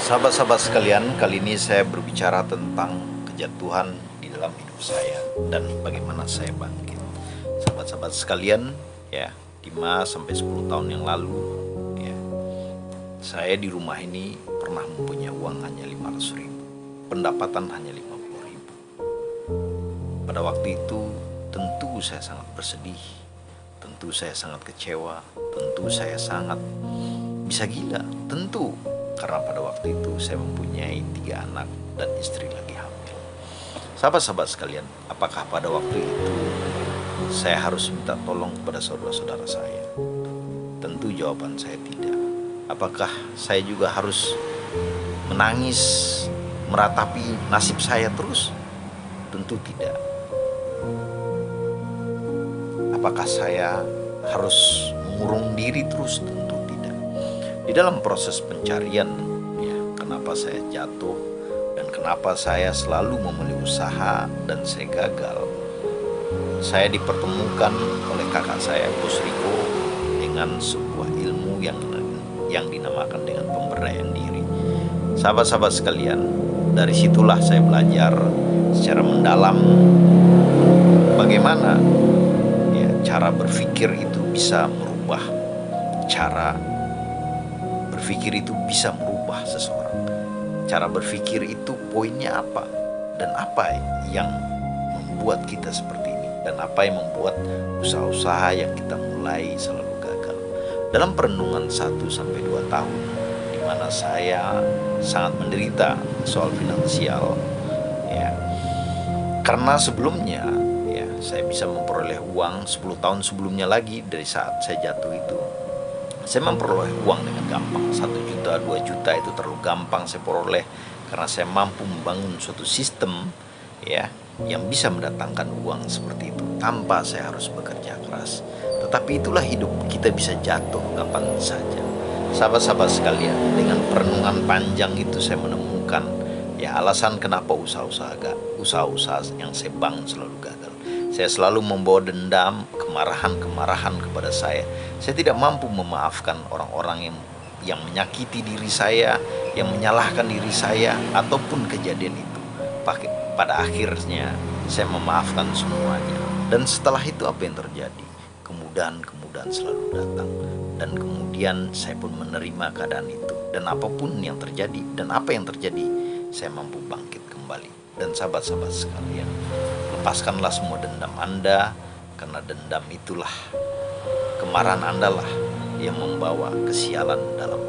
Sahabat-sahabat sekalian, kali ini saya berbicara tentang kejatuhan di dalam hidup saya dan bagaimana saya bangkit. Sahabat-sahabat sekalian, ya, 5 sampai 10 tahun yang lalu, ya, saya di rumah ini pernah mempunyai uang hanya 500.000, pendapatan hanya 50.000. Pada waktu itu tentu saya sangat bersedih, tentu saya sangat kecewa, tentu saya sangat bisa gila, tentu karena pada waktu itu saya mempunyai 3 anak dan istri lagi hamil. Sahabat-sahabat sekalian, apakah pada waktu itu saya harus minta tolong kepada saudara-saudara saya? Tentu jawaban saya tidak. Apakah saya juga harus menangis, meratapi nasib saya terus? Tentu tidak. Apakah saya harus mengurung diri terus? Tentu tidak. Di dalam proses pencarian, ya, kenapa saya jatuh dan kenapa saya selalu memilih usaha dan saya gagal. Saya dipertemukan oleh kakak saya, Bos Riko, dengan sebuah ilmu yang dinamakan dengan pemberdayaan diri. Sahabat-sahabat sekalian, dari situlah saya belajar secara mendalam bagaimana, ya, cara berpikir itu bisa merubah cara berpikir itu bisa merubah seseorang. Cara berpikir itu poinnya apa, dan apa yang membuat kita seperti ini, dan apa yang membuat usaha-usaha yang kita mulai selalu gagal. Dalam perenungan 1-2 tahun di mana saya sangat menderita soal finansial, ya, karena sebelumnya, ya, saya bisa memperoleh uang 10 tahun sebelumnya lagi dari saat saya jatuh itu. Saya memperoleh uang dengan gampang. 1 juta, 2 juta itu terlalu gampang saya peroleh karena saya mampu membangun suatu sistem, ya, yang bisa mendatangkan uang seperti itu tanpa saya harus bekerja keras. Tetapi itulah hidup, kita bisa jatuh kapan saja. Sahabat-sahabat sekalian, dengan perenungan panjang itu saya menemukan, ya, alasan kenapa usaha-usaha yang saya bangun selalu gagal. Saya selalu membawa dendam, kemarahan kepada saya. Saya tidak mampu memaafkan orang-orang yang menyakiti diri saya, yang menyalahkan diri saya, ataupun kejadian itu. Pada akhirnya saya memaafkan semuanya. Dan setelah itu apa yang terjadi? Kemudahan selalu datang. Dan kemudian saya pun menerima keadaan itu. Dan apapun yang terjadi, dan apa yang terjadi, saya mampu bangkit kembali. Dan sahabat-sahabat sekalian, lepaskanlah semua dendam Anda, karena dendam itulah, kemarahan Anda lah yang membawa kesialan dalam